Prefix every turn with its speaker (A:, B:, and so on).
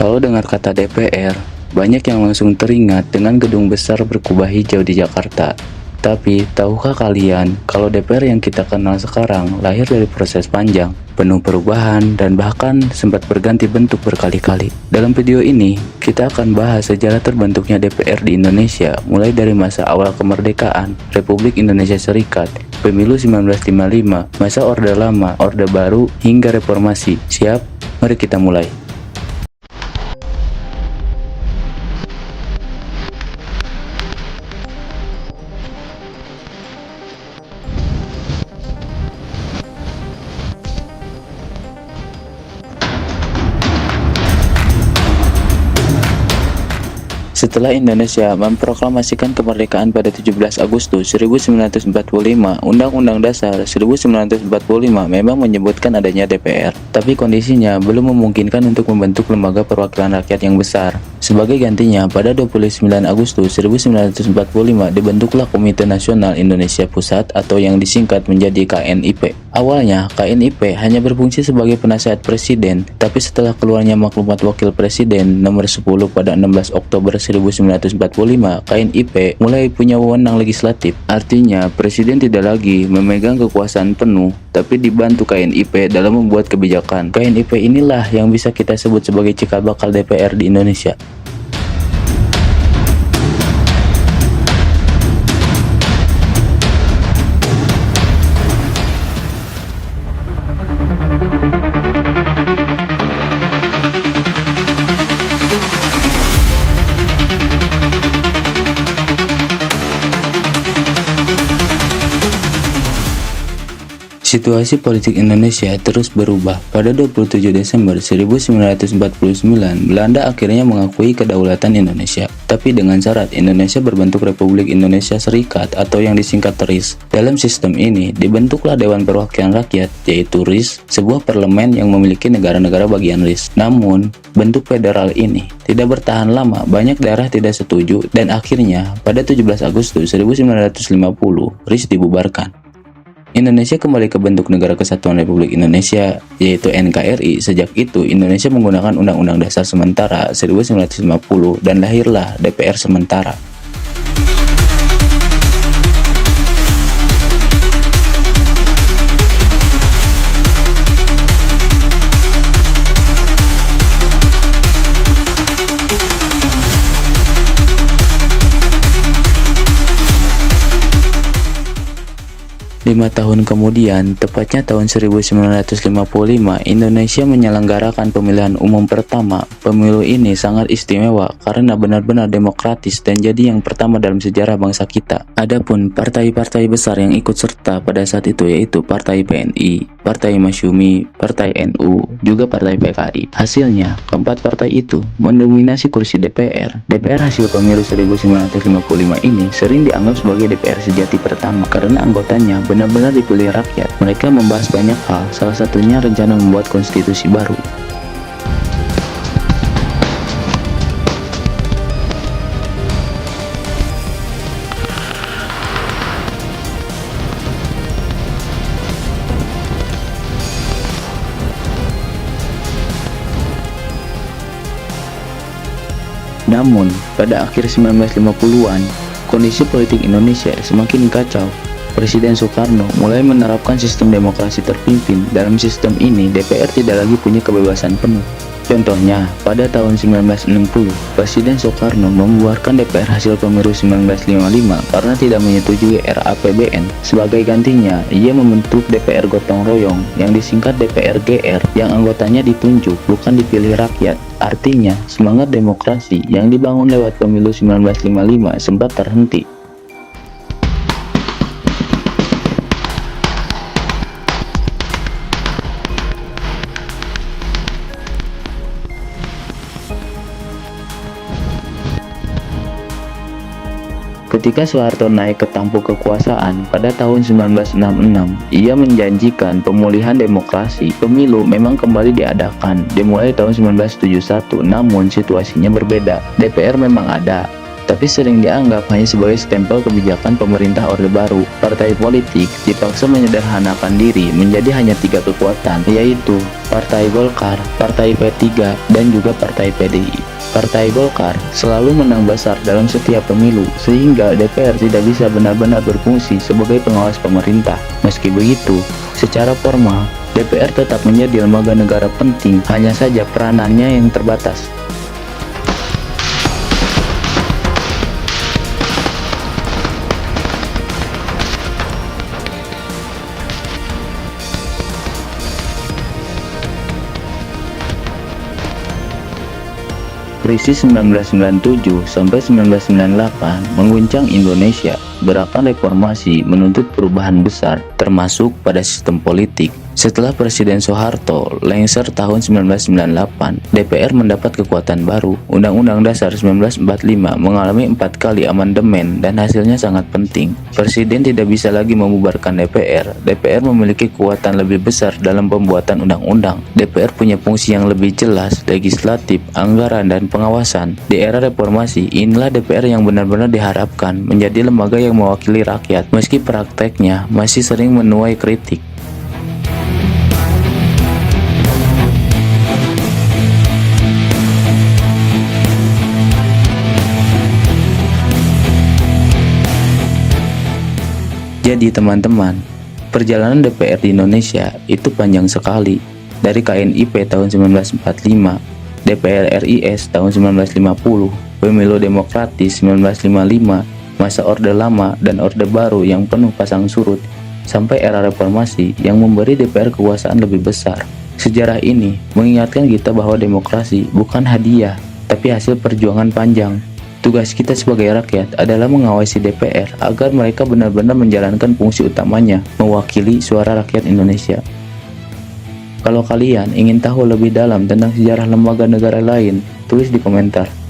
A: Kalau dengar kata DPR, banyak yang langsung teringat dengan gedung besar berkubah hijau di Jakarta. Tapi, tahukah kalian kalau DPR yang kita kenal sekarang lahir dari proses panjang, penuh perubahan, dan bahkan sempat berganti bentuk berkali-kali? Dalam video ini, kita akan bahas sejarah terbentuknya DPR di Indonesia, mulai dari masa awal kemerdekaan, Republik Indonesia Serikat, Pemilu 1955, masa Orde Lama, Orde Baru, hingga Reformasi. Siap? Mari kita mulai. Setelah Indonesia memproklamasikan kemerdekaan pada 17 Agustus 1945, Undang-Undang Dasar 1945 memang menyebutkan adanya DPR, tapi kondisinya belum memungkinkan untuk membentuk lembaga perwakilan rakyat yang besar. Sebagai gantinya, pada 29 Agustus 1945 dibentuklah Komite Nasional Indonesia Pusat atau yang disingkat menjadi KNIP. Awalnya, KNIP hanya berfungsi sebagai penasehat presiden, tapi setelah keluarnya Maklumat Wakil Presiden nomor 10 pada 16 Oktober 1945, KNIP mulai punya wewenang legislatif. Artinya, presiden tidak lagi memegang kekuasaan penuh, tapi dibantu KNIP dalam membuat kebijakan. KNIP inilah yang bisa kita sebut sebagai cikal bakal DPR di Indonesia. Situasi politik Indonesia terus berubah. Pada 27 Desember 1949, Belanda akhirnya mengakui kedaulatan Indonesia, tapi dengan syarat Indonesia berbentuk Republik Indonesia Serikat atau yang disingkat RIS. Dalam sistem ini, dibentuklah Dewan Perwakilan Rakyat, yaitu RIS, sebuah parlemen yang memiliki negara-negara bagian RIS. Namun, bentuk federal ini tidak bertahan lama, banyak daerah tidak setuju, dan akhirnya pada 17 Agustus 1950, RIS dibubarkan. Indonesia kembali ke bentuk Negara Kesatuan Republik Indonesia, yaitu NKRI. Sejak itu, Indonesia menggunakan Undang-Undang Dasar Sementara 1950 dan lahirlah DPR sementara. Lima tahun kemudian, tepatnya tahun 1955, Indonesia menyelenggarakan pemilihan umum pertama. Pemilu ini sangat istimewa karena benar-benar demokratis dan jadi yang pertama dalam sejarah bangsa kita. Adapun partai-partai besar yang ikut serta pada saat itu yaitu Partai PNI, Partai Masyumi, Partai NU, juga Partai PKI. Hasilnya, keempat partai itu mendominasi kursi DPR. DPR hasil pemilu 1955 ini sering dianggap sebagai DPR sejati pertama karena anggotanya benar-benar dipilih rakyat. Mereka membahas banyak hal, salah satunya rencana membuat konstitusi baru. Namun, pada akhir 1950-an, kondisi politik Indonesia semakin kacau. Presiden Soekarno mulai menerapkan sistem demokrasi terpimpin. Dalam sistem ini, DPR tidak lagi punya kebebasan penuh. Contohnya, pada tahun 1960, Presiden Soekarno membuarkan DPR hasil pemilu 1955 karena tidak menyetujui RAPBN. Sebagai gantinya, ia membentuk DPR gotong royong yang disingkat DPR GR, yang anggotanya ditunjuk, bukan dipilih rakyat. Artinya, semangat demokrasi yang dibangun lewat pemilu 1955 sempat terhenti. Ketika Soeharto naik ke tampuk kekuasaan pada tahun 1966, ia menjanjikan pemulihan demokrasi. Pemilu memang kembali diadakan dimulai tahun 1971, namun situasinya berbeda. DPR memang ada, tapi sering dianggap hanya sebagai stempel kebijakan pemerintah Orde Baru. Partai politik dipaksa menyederhanakan diri menjadi hanya 3 kekuatan, yaitu Partai Golkar, Partai P3, dan juga Partai PDI. Partai Golkar selalu menang besar dalam setiap pemilu, sehingga DPR tidak bisa benar-benar berfungsi sebagai pengawas pemerintah. Meski begitu, secara formal, DPR tetap menjadi lembaga negara penting, hanya saja peranannya yang terbatas. Krisis 1997 sampai 1998 mengguncang Indonesia. Gerakan reformasi menuntut perubahan besar, termasuk pada sistem politik. Setelah Presiden Soeharto lengser tahun 1998, DPR mendapat kekuatan baru. Undang-Undang Dasar 1945 mengalami 4 kali amandemen dan hasilnya sangat penting. Presiden tidak bisa lagi membubarkan DPR. DPR memiliki kekuatan lebih besar dalam pembuatan undang-undang. DPR punya fungsi yang lebih jelas, legislatif, anggaran, dan pengawasan. Di era reformasi, inilah DPR yang benar-benar diharapkan menjadi lembaga yang mewakili rakyat, meski prakteknya masih sering menuai kritik. Jadi teman-teman, perjalanan DPR di Indonesia itu panjang sekali. Dari KNIP tahun 1945, DPR RIS tahun 1950, pemilu demokratis 1955, masa Orde Lama dan Orde Baru yang penuh pasang surut, sampai era reformasi yang memberi DPR kekuasaan lebih besar. Sejarah ini mengingatkan kita bahwa demokrasi bukan hadiah, tapi hasil perjuangan panjang. Tugas kita sebagai rakyat adalah mengawasi DPR agar mereka benar-benar menjalankan fungsi utamanya, mewakili suara rakyat Indonesia. Kalau kalian ingin tahu lebih dalam tentang sejarah lembaga negara lain, tulis di komentar.